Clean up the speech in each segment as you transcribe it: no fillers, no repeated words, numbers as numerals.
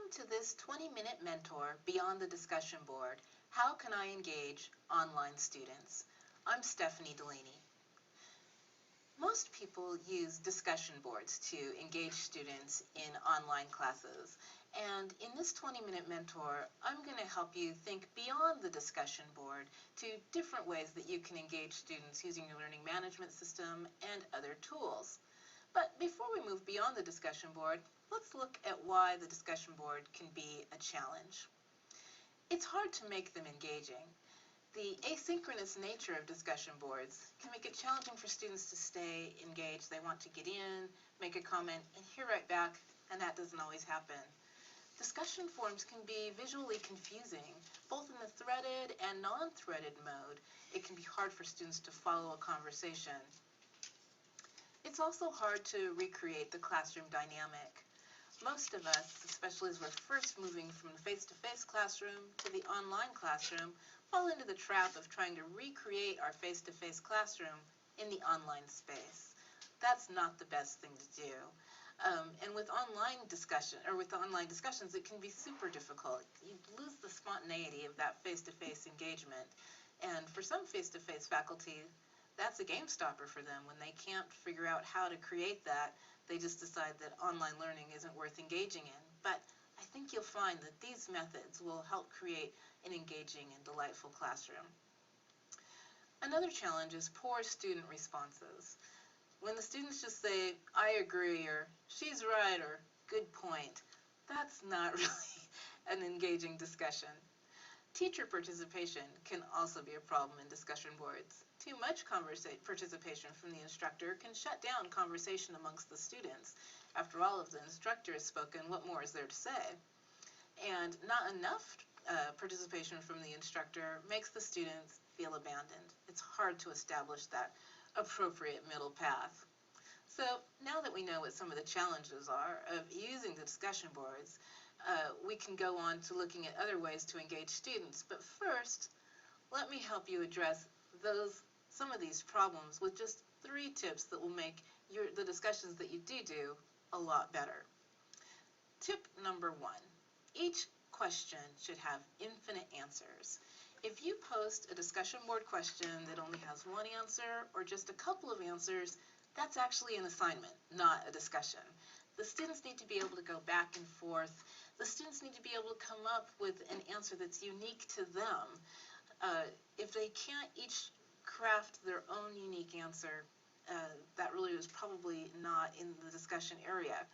Welcome to this 20-minute mentor beyond the discussion board. How can I engage online students? I'm Stephanie Delaney. Most people use discussion boards to engage students in online classes. And in this 20-minute mentor, I'm going to help you think beyond the discussion board to different ways that you can engage students using your learning management system and other tools. But before we move beyond the discussion board, let's look at why the discussion board can be a challenge. It's hard to make them engaging. The asynchronous nature of discussion boards can make it challenging for students to stay engaged. They want to get in, make a comment, and hear right back, and that doesn't always happen. Discussion forums can be visually confusing, both in the threaded and non-threaded mode. It can be hard for students to follow a conversation. It's also hard to recreate the classroom dynamic. Most of us, especially as we're first moving from the face-to-face classroom to the online classroom, fall into the trap of trying to recreate our face-to-face classroom in the online space. That's not the best thing to do. And with online discussions, it can be super difficult. You lose the spontaneity of that face-to-face engagement. And for some face-to-face faculty, that's a game stopper for them. When they can't figure out how to create that, they just decide that online learning isn't worth engaging in. But I think you'll find that these methods will help create an engaging and delightful classroom. Another challenge is poor student responses. When the students just say, "I agree," or "she's right," or "good point," that's not really an engaging discussion. Teacher participation can also be a problem in discussion boards. Too much participation from the instructor can shut down conversation amongst the students. After all, if the instructor has spoken, what more is there to say? And not enough participation from the instructor makes the students feel abandoned. It's hard to establish that appropriate middle path. So now that we know what some of the challenges are of using the discussion boards, we can go on to looking at other ways to engage students. But first, let me help you address some of these problems with just 3 tips that will make the discussions that you do a lot better. Tip number 1, each question should have infinite answers. If you post a discussion board question that only has 1 answer or just a couple of answers, that's actually an assignment, not a discussion. The students need to be able to go back and forth. The students need to be able to come up with an answer that's unique to them. If they can't each craft their own unique answer, that really is probably not in the discussion area.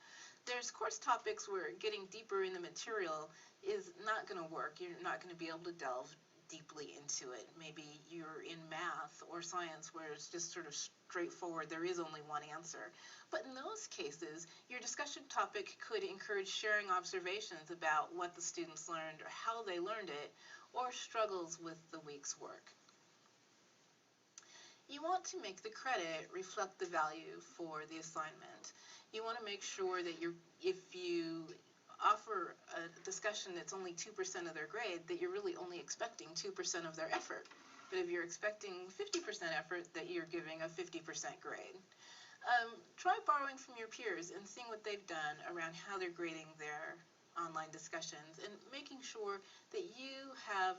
There's course topics where getting deeper in the material is not going to work. You're not going to be able to delve deeply into it. Maybe you're in math or science where it's just sort of straightforward, there is only 1 answer. But in those cases, your discussion topic could encourage sharing observations about what the students learned or how they learned it, or struggles with the week's work. You want to make the credit reflect the value for the assignment. You want to make sure that if you offer a discussion that's only 2% of their grade, that you're really only expecting 2% of their effort. But if you're expecting 50% effort, that you're giving a 50% grade. Try borrowing from your peers and seeing what they've done around how they're grading their online discussions, and making sure that you have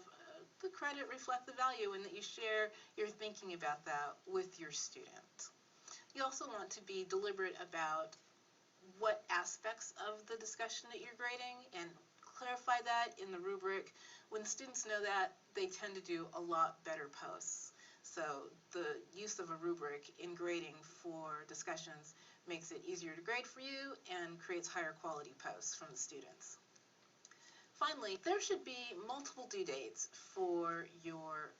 the credit reflect the value and that you share your thinking about that with your student. You also want to be deliberate about what aspects of the discussion that you're grading and clarify that in the rubric. When students know that, they tend to do a lot better posts. So the use of a rubric in grading for discussions makes it easier to grade for you and creates higher quality posts from the students. Finally, there should be multiple due dates for your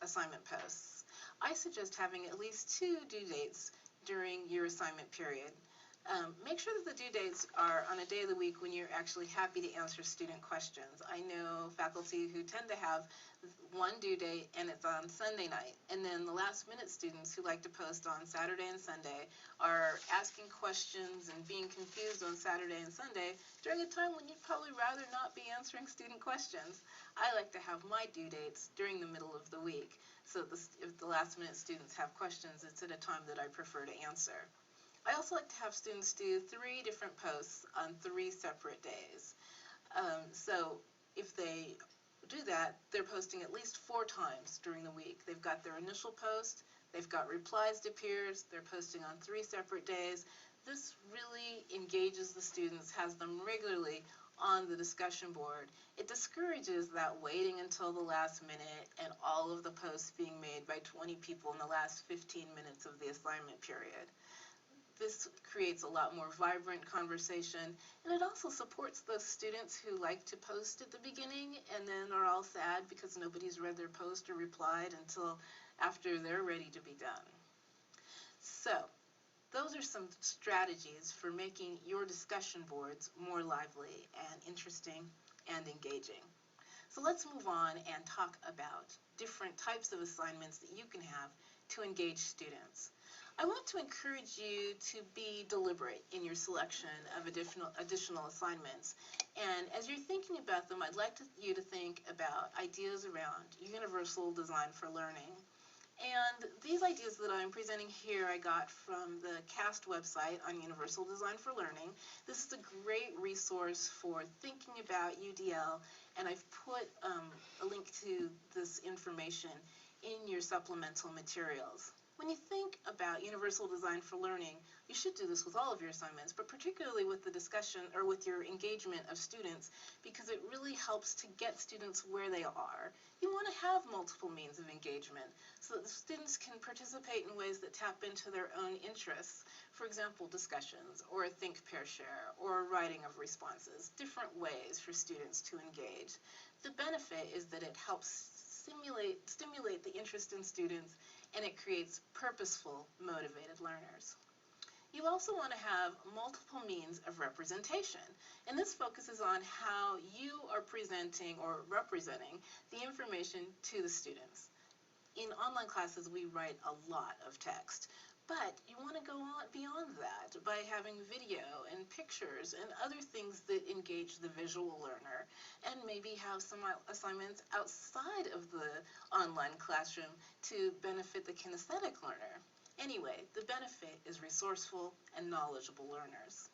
assignment posts. I suggest having at least 2 due dates during your assignment period. Make sure that the due dates are on a day of the week when you're actually happy to answer student questions. I know faculty who tend to have 1 due date and it's on Sunday night, and then the last minute students who like to post on Saturday and Sunday are asking questions and being confused on Saturday and Sunday during a time when you'd probably rather not be answering student questions. I like to have my due dates during the middle of the week, so if the last minute students have questions, it's at a time that I prefer to answer. I also like to have students do 3 different posts on 3 separate days. So if they do that, they're posting at least 4 times during the week. They've got their initial post, they've got replies to peers, they're posting on 3 separate days. This really engages the students, has them regularly on the discussion board. It discourages that waiting until the last minute and all of the posts being made by 20 people in the last 15 minutes of the assignment period. This creates a lot more vibrant conversation, and it also supports those students who like to post at the beginning and then are all sad because nobody's read their post or replied until after they're ready to be done. So, those are some strategies for making your discussion boards more lively and interesting and engaging. So let's move on and talk about different types of assignments that you can have to engage students. I want to encourage you to be deliberate in your selection of additional assignments. And as you're thinking about them, I'd like you to think about ideas around universal design for learning. And these ideas that I'm presenting here I got from the CAST website on Universal Design for Learning. This is a great resource for thinking about UDL, and I've put a link to this information in your supplemental materials. When you think about Universal Design for Learning, you should do this with all of your assignments, but particularly with the discussion or with your engagement of students, because it really helps to get students where they are. You want to have multiple means of engagement so that the students can participate in ways that tap into their own interests. For example, discussions, or a think, pair, share, or a writing of responses, different ways for students to engage. The benefit is that it helps stimulate the interest in students, and it creates purposeful, motivated learners. You also want to have multiple means of representation, and this focuses on how you are presenting or representing the information to the students. In online classes, we write a lot of text, but you want to go on beyond that by having video and pictures and other things that engage the visual learner, and maybe have some assignments outside of the online classroom to benefit the kinesthetic learner. Anyway, the benefit is resourceful and knowledgeable learners.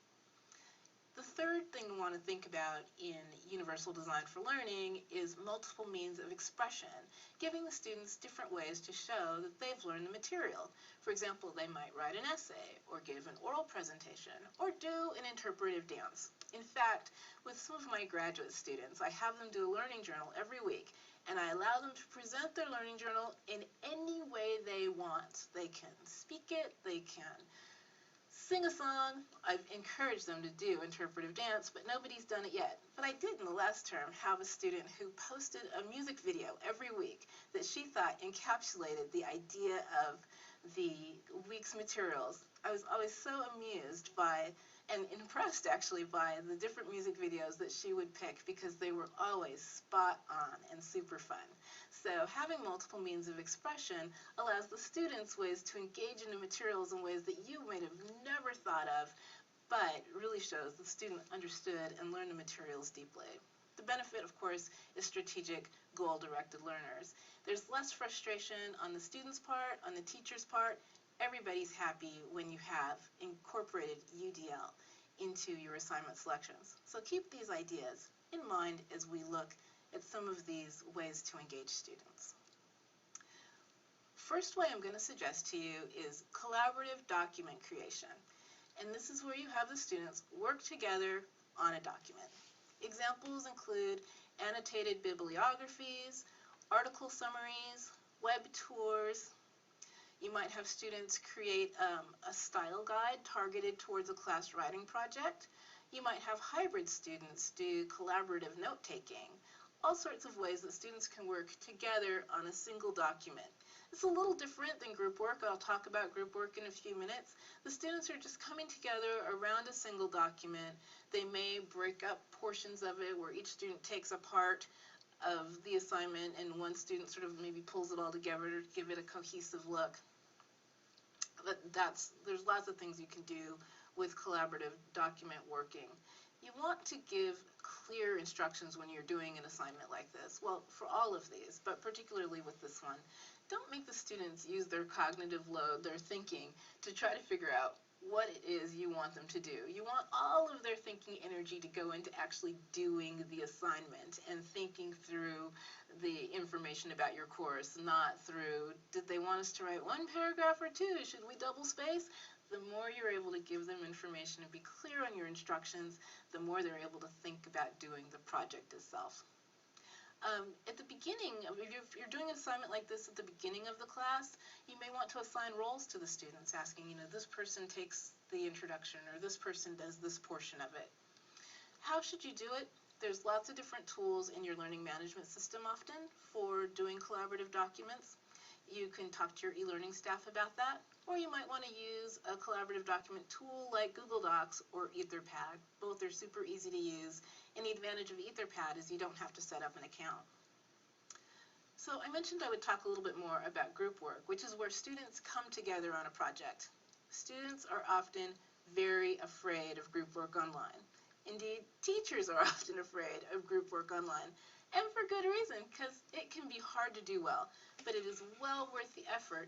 The third thing we want to think about in Universal Design for Learning is multiple means of expression, giving the students different ways to show that they've learned the material. For example, they might write an essay, or give an oral presentation, or do an interpretive dance. In fact, with some of my graduate students, I have them do a learning journal every week, and I allow them to present their learning journal in any way they want. They can speak it, they can sing a song. I've encouraged them to do interpretive dance, but nobody's done it yet. But I did in the last term have a student who posted a music video every week that she thought encapsulated the idea of the week's materials. I was always so amused by and impressed actually by the different music videos that she would pick, because they were always spot on and super fun. So having multiple means of expression allows the students ways to engage in the materials in ways that you might have never thought of, but really shows the student understood and learned the materials deeply. The benefit, of course, is strategic, goal-directed learners. There's less frustration on the student's part, on the teacher's part. Everybody's happy when you have incorporated UDL into your assignment selections. So keep these ideas in mind as we look at some of these ways to engage students. First way I'm going to suggest to you is collaborative document creation. And this is where you have the students work together on a document. Examples include annotated bibliographies, article summaries, web tours. You might have students create a style guide targeted towards a class writing project. You might have hybrid students do collaborative note-taking. All sorts of ways that students can work together on a single document. It's a little different than group work. I'll talk about group work in a few minutes. The students are just coming together around a single document. They may break up portions of it where each student takes a part of the assignment and one student sort of maybe pulls it all together to give it a cohesive look. There's lots of things you can do with collaborative document working. You want to give clear instructions when you're doing an assignment like this. Well, for all of these, but particularly with this one. Don't make the students use their cognitive load, their thinking, to try to figure out what it is you want them to do. You want all of their thinking energy to go into actually doing the assignment and thinking through the information about your course, not through, did they want us to write one paragraph or two? Should we double space? The more you're able to give them information and be clear on your instructions, the more they're able to think about doing the project itself. At the beginning, if you're doing an assignment like this at the beginning of the class, you may want to assign roles to the students, asking, this person takes the introduction or this person does this portion of it. How should you do it? There's lots of different tools in your learning management system often for doing collaborative documents. You can talk to your e-learning staff about that, or you might want to use a collaborative document tool like Google Docs or Etherpad. Both are super easy to use, and the advantage of Etherpad is you don't have to set up an account. So I mentioned I would talk a little bit more about group work, which is where students come together on a project. Students are often very afraid of group work online. Indeed, teachers are often afraid of group work online, and for good reason, because it can be hard to do well, but it is well worth the effort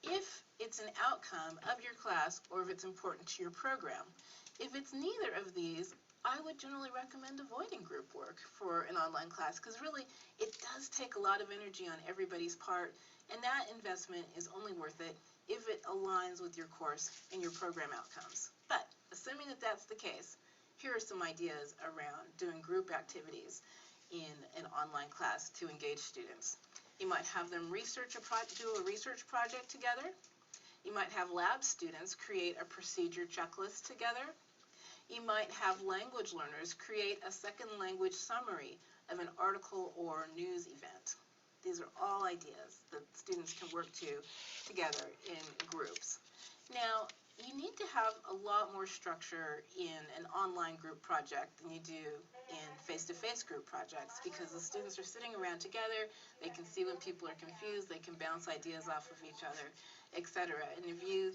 if it's an outcome of your class or if it's important to your program. If it's neither of these, I would generally recommend avoiding group work for an online class, because really it does take a lot of energy on everybody's part, and that investment is only worth it if it aligns with your course and your program outcomes. But assuming that that's the case, here are some ideas around doing group activities in an online class to engage students. You might have them do a research project together. You might have lab students create a procedure checklist together. You might have language learners create a second language summary of an article or news event. These are all ideas that students can work together in groups. Now, you need to have a lot more structure in an online group project than you do in face-to-face group projects, because the students are sitting around together, they can see when people are confused, they can bounce ideas off of each other, etc. And if you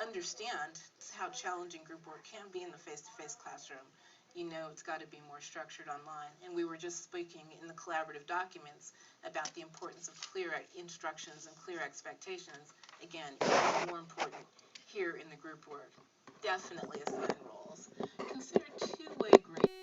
understand how challenging group work can be in the face-to-face classroom, you know it's got to be more structured online. And we were just speaking in the collaborative documents about the importance of clear instructions and clear expectations. Again, even more important here in the group work. Definitely assign roles. Consider two-way grading.